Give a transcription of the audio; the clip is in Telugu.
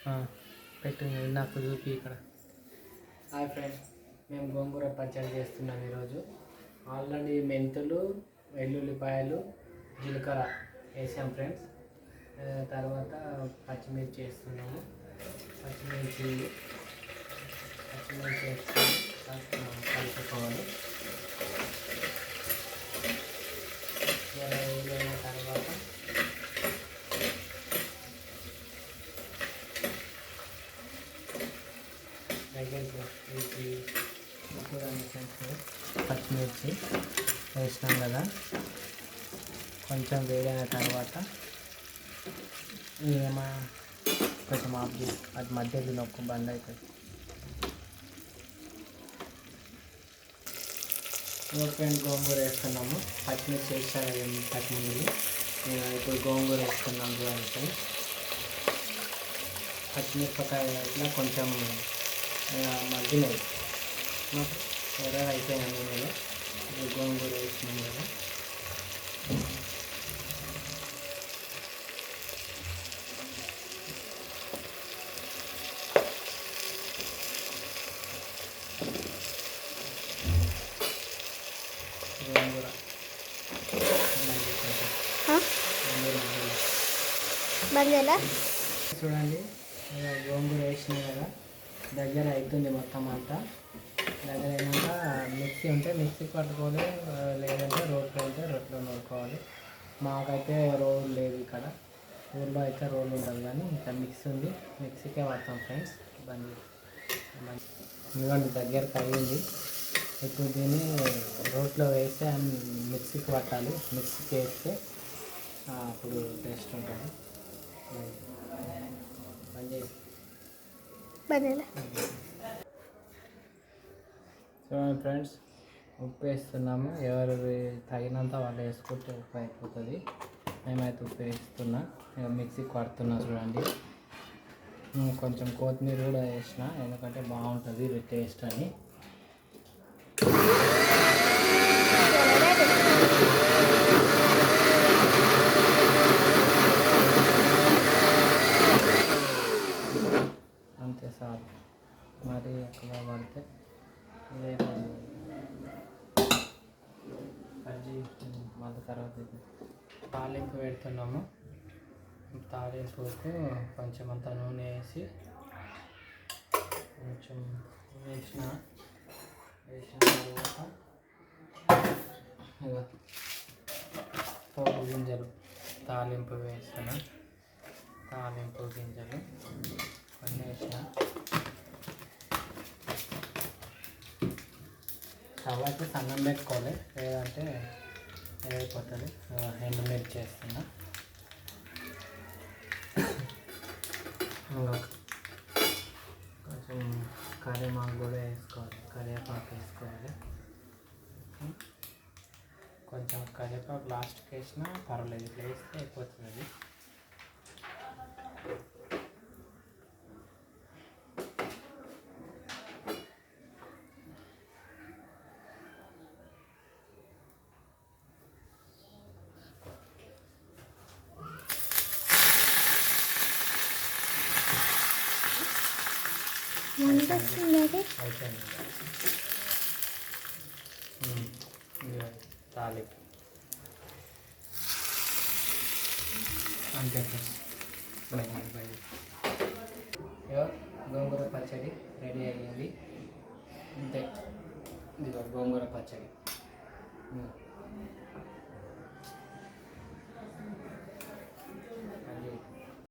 పెట్టు నాకు చూపి ఇక్కడ. హాయ్ ఫ్రెండ్స్, మేము గోంగూర పచ్చడి చేస్తున్నాం ఈరోజు. ఆల్రెడీ మెంతులు, వెల్లుల్లిపాయలు, జీలకర్ర వేసాం ఫ్రెండ్స్. తర్వాత పచ్చిమిర్చి వేస్తున్నాము. పచ్చిమిర్చి వేసుకొని కలుపుకోవాలి. వేలైన తర్వాత పచ్చిమిర్చి వేసినాం కదా, కొంచెం వేడైన తర్వాత కొంచెం ఆఫ్ చేసి అది మధ్యలో నొక్కు బంద్ అవుతుంది. ఫ్రెండ్ గోంగూర వేస్తున్నాము. పచ్చిమిర్చి వేసాను పచ్చిమిర్చి. ఇప్పుడు గోంగూర వేస్తున్నాం చూడండి. పచ్చిమిరపకాయ ఇట్లా కొంచెం మగ్గినాయి, ఎర్రగా అయిపోయినాయి నూనెలో. ఇప్పుడు గోంగూర వేసినాం కదా. గోంగూర చూడండి, గోంగూర వేసినాయి కదా, దగ్గర అవుతుంది మొత్తం అంతా. దగ్గర అయినాక మిక్సీ ఉంటే మిక్సీ పట్టుకోవాలి, లేదంటే రోట్లో ఉంటే రోట్లో నూరుకోవాలి. మాకైతే రోల్ లేదు ఇక్కడ, ఊళ్ళో అయితే రోల్ ఉండదు, కానీ ఇంకా మిక్సీ ఉంది, మిక్సీకే పడతాం ఫ్రెండ్స్. ఇదిగోండి దగ్గరకు అయ్యింది. ఇప్పుడు దీన్ని రోట్లో వేస్తే మిక్సీకి పట్టాలి. మిక్సీకి వేస్తే అప్పుడు టేస్ట్ ఉంటుంది. చూడండి ఫ్రెండ్స్, ఉప్పు వేస్తున్నాము. ఎవరు తగినంత వాళ్ళు వేసుకుంటే ఉప్పు అయిపోతుంది. మేమైతే ఉప్పు వేస్తున్నా, మిక్సీకి పడుతున్నా చూడండి. కొంచెం కొత్తిమీర కూడా వేసిన, ఎందుకంటే బాగుంటుంది టేస్ట్ అని. అంతే సార్, మరి ఎక్కువ పడితే మళ్ళీ తర్వాత తాలింపు పెడుతున్నాము. తాలింపుకు కొంచెం అంత నూనె వేసి కొంచెం వేసిన తర్వాత పోపు గింజలు తాలింపు వేసిన, తాలింపు గింజలు అన్నీ వేసిన. స్టవ్ అయితే సన్నం పెట్టుకోవాలి, లేదంటే అయిపోతుంది. ఎండుమిర్చి చేస్తున్నా. కొంచెం కరివేపాకు కూడా వేసుకోవాలి, కరివేపాకు వేసుకోవాలి. కొంచెం కరివేపాకు లాస్ట్కి వేసినా పర్వాలేదు, ఇట్లా వేస్తే అయిపోతుంది. తాలింపు అంతే. గోంగూర పచ్చడి రెడీ అయ్యింది. అంతే, ఇదిగో గోంగూర పచ్చడి.